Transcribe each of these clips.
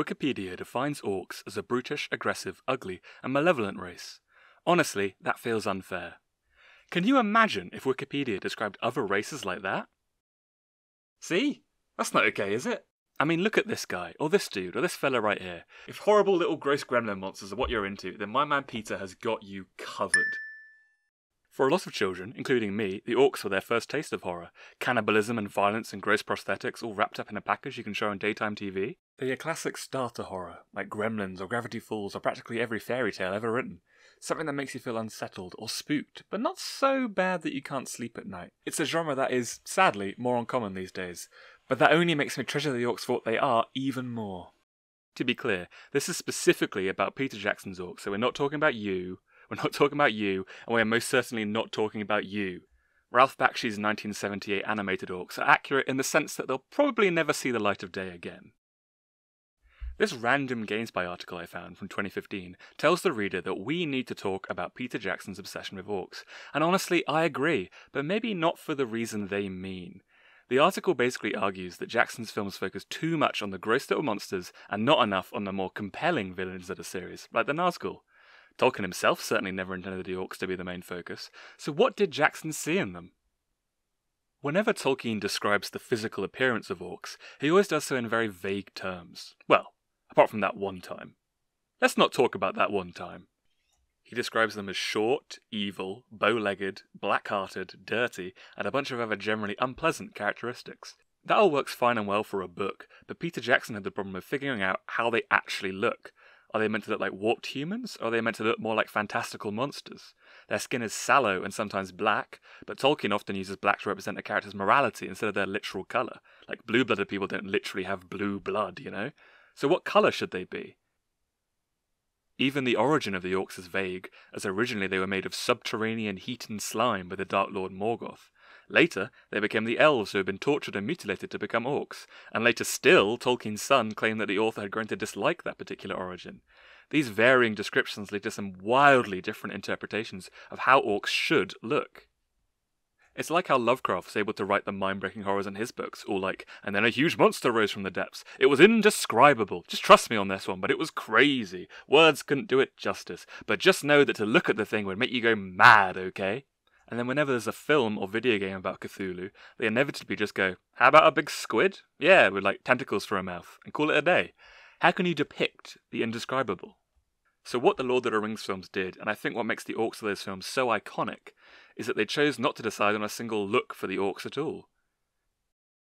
Wikipedia defines orcs as a brutish, aggressive, ugly, and malevolent race. Honestly, that feels unfair. Can you imagine if Wikipedia described other races like that? See? That's not okay, is it? I mean, look at this guy, or this dude, or this fella right here. If horrible little gross gremlin monsters are what you're into, then my man Peter has got you covered. For a lot of children, including me, the orcs were their first taste of horror. Cannibalism and violence and gross prosthetics all wrapped up in a package you can show on daytime TV. They're your classic starter horror, like Gremlins or Gravity Falls or practically every fairy tale ever written. Something that makes you feel unsettled or spooked, but not so bad that you can't sleep at night. It's a genre that is, sadly, more uncommon these days, but that only makes me treasure the orcs for what they are even more. To be clear, this is specifically about Peter Jackson's orcs, so we're not talking about you, we're not talking about you, and we're most certainly not talking about you. Ralph Bakshi's 1978 animated orcs are accurate in the sense that they'll probably never see the light of day again. This random GameSpy article I found from 2015 tells the reader that we need to talk about Peter Jackson's obsession with orcs, and honestly I agree, but maybe not for the reason they mean. The article basically argues that Jackson's films focus too much on the gross little monsters and not enough on the more compelling villains of the series, like the Nazgul. Tolkien himself certainly never intended the orcs to be the main focus, so what did Jackson see in them? Whenever Tolkien describes the physical appearance of orcs, he always does so in very vague terms. Well, apart from that one time. Let's not talk about that one time. He describes them as short, evil, bow-legged, black-hearted, dirty, and a bunch of other generally unpleasant characteristics. That all works fine and well for a book, but Peter Jackson had the problem of figuring out how they actually look. Are they meant to look like warped humans, or are they meant to look more like fantastical monsters? Their skin is sallow and sometimes black, but Tolkien often uses black to represent a character's morality instead of their literal colour. Like blue-blooded people don't literally have blue blood, you know? So what colour should they be? Even the origin of the orcs is vague, as originally they were made of subterranean heat and slime by the Dark Lord Morgoth. Later, they became the elves who had been tortured and mutilated to become orcs, and later still, Tolkien's son claimed that the author had grown to dislike that particular origin. These varying descriptions lead to some wildly different interpretations of how orcs should look. It's like how Lovecraft was able to write the mind-breaking horrors in his books, all like, and then a huge monster rose from the depths. It was indescribable. Just trust me on this one, but it was crazy. Words couldn't do it justice. But just know that to look at the thing would make you go mad, okay? And then whenever there's a film or video game about Cthulhu, they inevitably just go, how about a big squid? Yeah, with like tentacles for a mouth, and call it a day. How can you depict the indescribable? So what the Lord of the Rings films did, and I think what makes the orcs of those films so iconic, is that they chose not to decide on a single look for the orcs at all.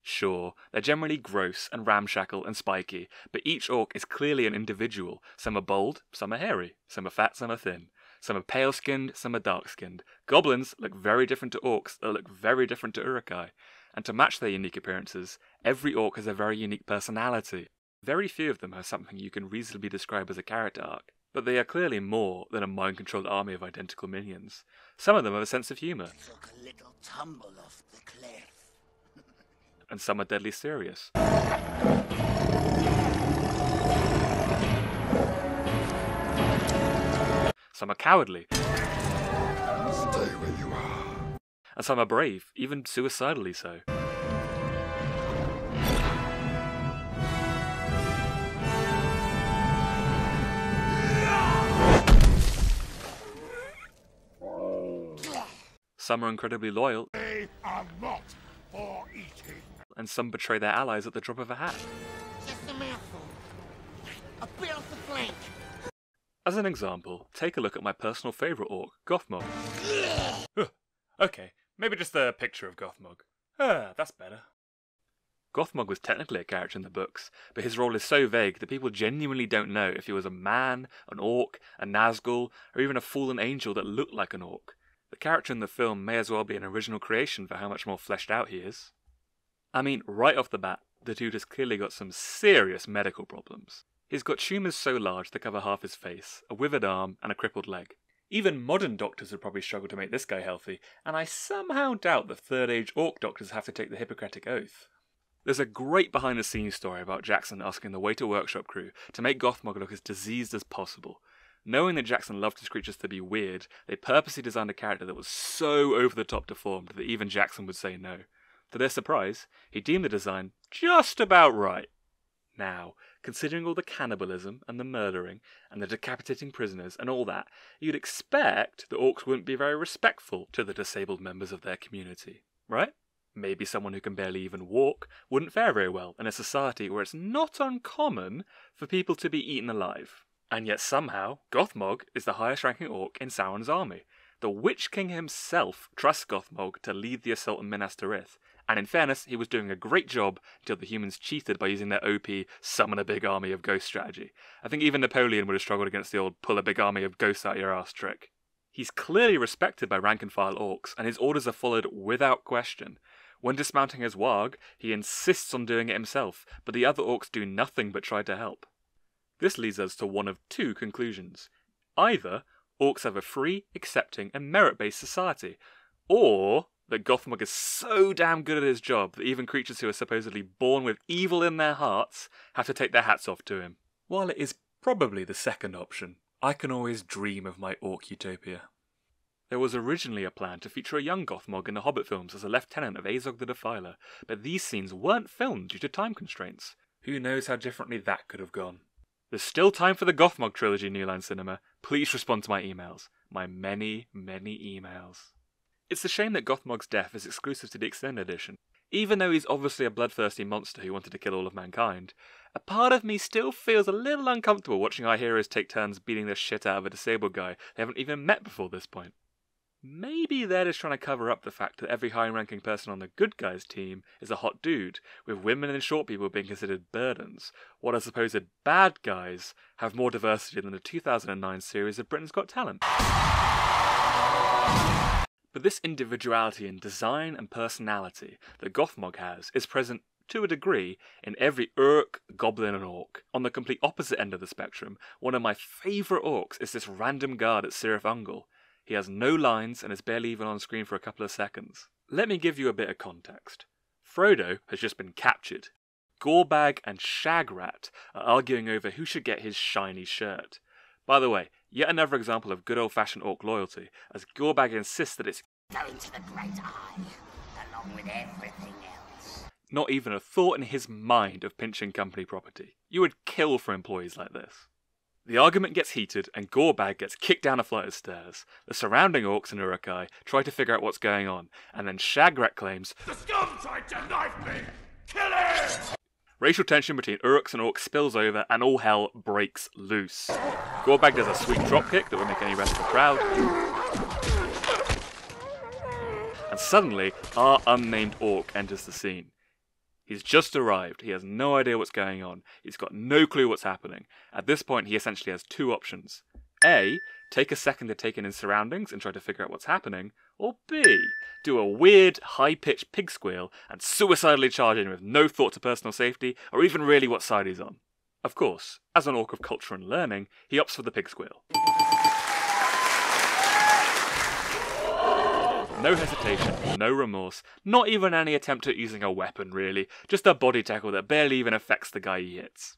Sure, they're generally gross and ramshackle and spiky, but each orc is clearly an individual. Some are bold, some are hairy, some are fat, some are thin. Some are pale-skinned, some are dark-skinned. Goblins look very different to orcs that look very different to Uruk-hai. And to match their unique appearances, every orc has a very unique personality. Very few of them have something you can reasonably describe as a character arc. But they are clearly more than a mind-controlled army of identical minions. Some of them have a sense of humour. Took a little tumble off the cliff. And some are deadly serious. Some are cowardly. Stay where you are. And some are brave, even suicidally so. Some are incredibly loyal. They are not for eating. And some betray their allies at the drop of a hat. Just a mouthful. A bit off the flank. As an example, take a look at my personal favourite orc, Gothmog. Okay, maybe just a picture of Gothmog. That's better. Gothmog was technically a character in the books, but his role is so vague that people genuinely don't know if he was a man, an orc, a Nazgul, or even a fallen angel that looked like an orc. The character in the film may as well be an original creation for how much more fleshed out he is. I mean, right off the bat, the dude has clearly got some serious medical problems. He's got tumours so large they cover half his face, a withered arm, and a crippled leg. Even modern doctors would probably struggle to make this guy healthy, and I somehow doubt the third-age orc doctors have to take the Hippocratic Oath. There's a great behind-the-scenes story about Jackson asking the Waiter Workshop crew to make Gothmog look as diseased as possible. Knowing that Jackson loved his creatures to be weird, they purposely designed a character that was so over-the-top deformed that even Jackson would say no. To their surprise, he deemed the design just about right. Now, Considering all the cannibalism and the murdering and the decapitating prisoners and all that, you'd expect the Orcs wouldn't be very respectful to the disabled members of their community, right? Maybe someone who can barely even walk wouldn't fare very well in a society where it's not uncommon for people to be eaten alive. And yet somehow, Gothmog is the highest ranking Orc in Sauron's army. The Witch King himself trusts Gothmog to lead the assault on Minas Tirith, and in fairness, he was doing a great job until the humans cheated by using their OP summon a big army of ghost strategy. I think even Napoleon would have struggled against the old pull a big army of ghosts out your ass trick. He's clearly respected by rank and file Orcs, and his orders are followed without question. When dismounting his warg, he insists on doing it himself, but the other Orcs do nothing but try to help. This leads us to one of two conclusions. Either Orcs have a free, accepting, and merit-based society, or that Gothmog is so damn good at his job that even creatures who are supposedly born with evil in their hearts have to take their hats off to him. While it is probably the second option, I can always dream of my Orc utopia. There was originally a plan to feature a young Gothmog in the Hobbit films as a lieutenant of Azog the Defiler, but these scenes weren't filmed due to time constraints. Who knows how differently that could have gone. There's still time for the Gothmog trilogy, New Line Cinema. Please respond to my emails. My many, many emails. It's a shame that Gothmog's death is exclusive to the Extended Edition. Even though he's obviously a bloodthirsty monster who wanted to kill all of mankind, a part of me still feels a little uncomfortable watching our heroes take turns beating the shit out of a disabled guy they haven't even met before this point. Maybe they're just trying to cover up the fact that every high-ranking person on the good guys team is a hot dude, with women and short people being considered burdens, while the supposed bad guys have more diversity than the 2009 series of Britain's Got Talent. But this individuality in design and personality that Gothmog has is present, to a degree, in every Urk, Goblin and Orc. On the complete opposite end of the spectrum, one of my favourite Orcs is this random guard at Cirith Ungol. He has no lines and is barely even on screen for a couple of seconds. Let me give you a bit of context. Frodo has just been captured. Gorbag and Shagrat are arguing over who should get his shiny shirt. By the way, yet another example of good old-fashioned Orc loyalty, as Gorbag insists that it's Going to the Great Eye, along with everything else. Not even a thought in his mind of pinching company property. You would kill for employees like this. The argument gets heated and Gorbag gets kicked down a flight of stairs. The surrounding Orcs and Uruk-hai try to figure out what's going on, and then Shagrat claims, "The scum tried to knife me! Kill him!" Racial tension between Uruks and Orcs spills over and all hell breaks loose. Gorbag does a sweet dropkick that would make any wrestler proud. And suddenly, our unnamed Orc enters the scene. He's just arrived, he has no idea what's going on, he's got no clue what's happening. At this point he essentially has two options. A, take a second to take in his surroundings and try to figure out what's happening, or B, do a weird, high-pitched pig squeal and suicidally charge in with no thought to personal safety or even really what side he's on. Of course, as an Orc of culture and learning, he opts for the pig squeal. No hesitation, no remorse, not even any attempt at using a weapon really, just a body tackle that barely even affects the guy he hits.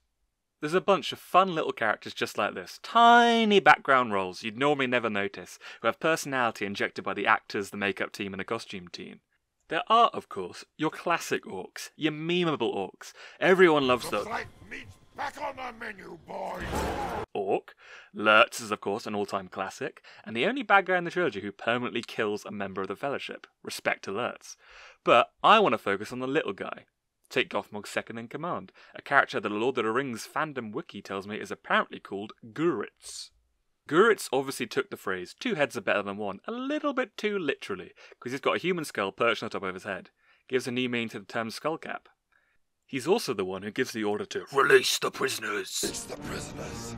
There's a bunch of fun little characters just like this, tiny background roles you'd normally never notice, who have personality injected by the actors, the makeup team and the costume team. There are, of course, your classic Orcs, your memeable Orcs. Everyone loves those. Back on the menu, boys! Orc. Lurtz is, of course, an all-time classic, and the only bad guy in the trilogy who permanently kills a member of the Fellowship. Respect to Lurtz. But I want to focus on the little guy. Take Gothmog's second in command, a character that a Lord of the Rings fandom wiki tells me is apparently called Guritz. Guritz obviously took the phrase, 2 heads are better than one, a little bit too literally, because he's got a human skull perched on the top of his head. Gives a new meaning to the term skullcap. He's also the one who gives the order to release the prisoners. It's the prisoners.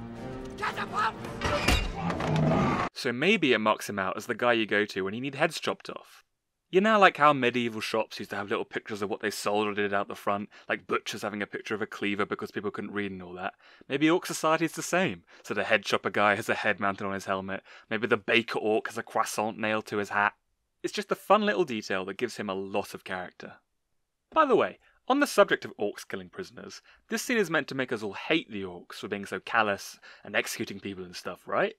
So maybe it marks him out as the guy you go to when you need heads chopped off. You know, like how medieval shops used to have little pictures of what they sold or did out the front, like butchers having a picture of a cleaver because people couldn't read and all that. Maybe Orc society is the same. So the head chopper guy has a head mounted on his helmet. Maybe the baker Orc has a croissant nailed to his hat. It's just a fun little detail that gives him a lot of character. By the way, on the subject of Orcs killing prisoners, this scene is meant to make us all hate the Orcs for being so callous and executing people and stuff, right?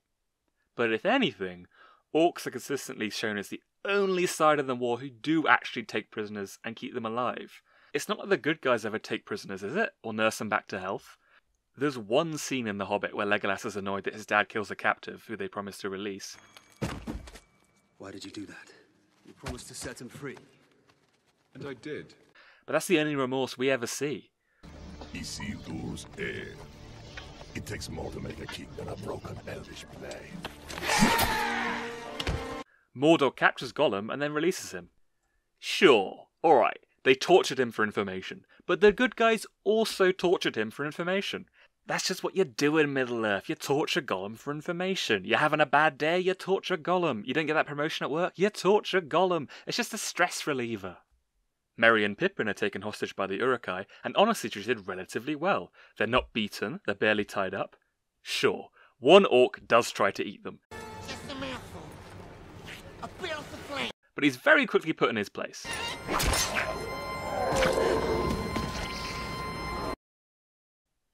But if anything, Orcs are consistently shown as the only side of the war who do actually take prisoners and keep them alive. It's not like the good guys ever take prisoners, is it? Or nurse them back to health. There's one scene in The Hobbit where Legolas is annoyed that his dad kills a captive who they promised to release. Why did you do that? You promised to set him free. And I did. But that's the only remorse we ever see. Isildur's heir. It takes more to make a king than a broken elvish blade. Mordor captures Gollum and then releases him. Sure, alright, they tortured him for information, but the good guys also tortured him for information. That's just what you do in Middle-earth. You torture Gollum for information. You're having a bad day, you torture Gollum. You don't get that promotion at work, you torture Gollum. It's just a stress reliever. Merry and Pippin are taken hostage by the Uruk-hai and honestly treated relatively well. They're not beaten, they're barely tied up. Sure, one orc does try to eat them, Just a mouthful. Appearance of flame. but he's very quickly put in his place.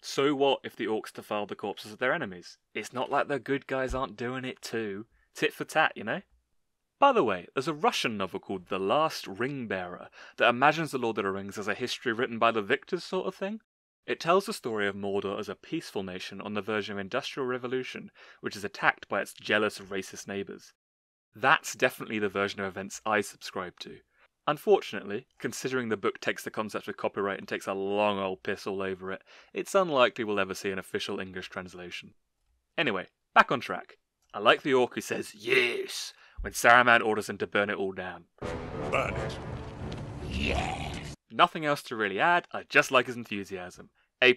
So what if the orcs defiled the corpses of their enemies? It's not like the good guys aren't doing it too. Tit for tat, you know? By the way, there's a Russian novel called The Last Ring Bearer that imagines the Lord of the Rings as a history written by the victors sort of thing. It tells the story of Mordor as a peaceful nation on the verge of Industrial Revolution, which is attacked by its jealous racist neighbours. That's definitely the version of events I subscribe to. Unfortunately, considering the book takes the concept of copyright and takes a long old piss all over it, it's unlikely we'll ever see an official English translation. Anyway, back on track. I like the orc who says yes when Saruman orders him to burn it all down. Burn it. Nothing else to really add, I just like his enthusiasm. A+.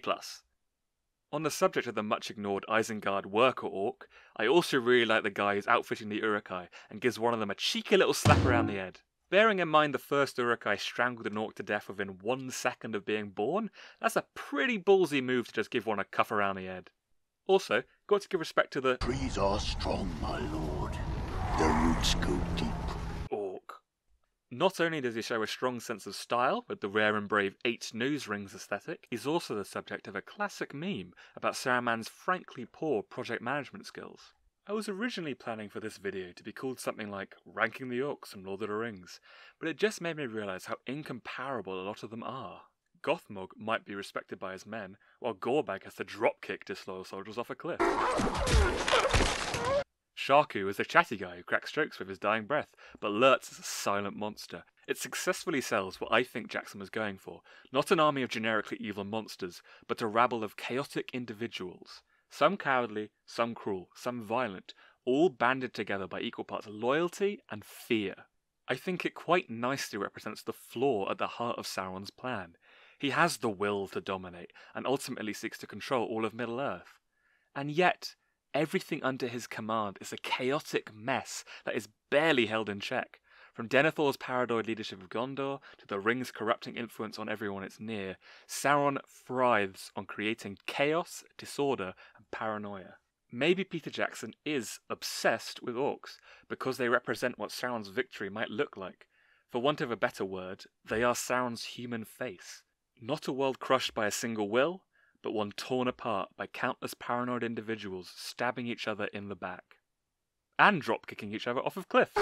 On the subject of the much ignored Isengard worker orc, I also really like the guy who's outfitting the Uruk-hai and gives one of them a cheeky little slap around the head. Bearing in mind the first Uruk-hai strangled an orc to death within 1 second of being born, that's a pretty ballsy move to just give one a cuff around the head. Also, got to give respect to the Trees are strong, my lord. Their roots go deep. orc. Not only does he show a strong sense of style with the rare and brave 8 nose rings aesthetic, he's also the subject of a classic meme about Saruman's frankly poor project management skills. I was originally planning for this video to be called something like Ranking the Orcs from Lord of the Rings, but it just made me realise how incomparable a lot of them are. Gothmog might be respected by his men, while Gorbag has to dropkick disloyal soldiers off a cliff. Sharku is a chatty guy who cracks jokes with his dying breath, but Lurtz is a silent monster. It successfully sells what I think Jackson was going for, not an army of generically evil monsters, but a rabble of chaotic individuals. Some cowardly, some cruel, some violent, all banded together by equal parts loyalty and fear. I think it quite nicely represents the flaw at the heart of Sauron's plan. He has the will to dominate, and ultimately seeks to control all of Middle-earth. And yet, everything under his command is a chaotic mess that is barely held in check. From Denethor's paranoid leadership of Gondor to the Ring's corrupting influence on everyone it's near, Sauron thrives on creating chaos, disorder, and paranoia. Maybe Peter Jackson is obsessed with orcs because they represent what Sauron's victory might look like. For want of a better word, they are Sauron's human face. Not a world crushed by a single will, but one torn apart by countless paranoid individuals stabbing each other in the back. And drop-kicking each other off of cliffs.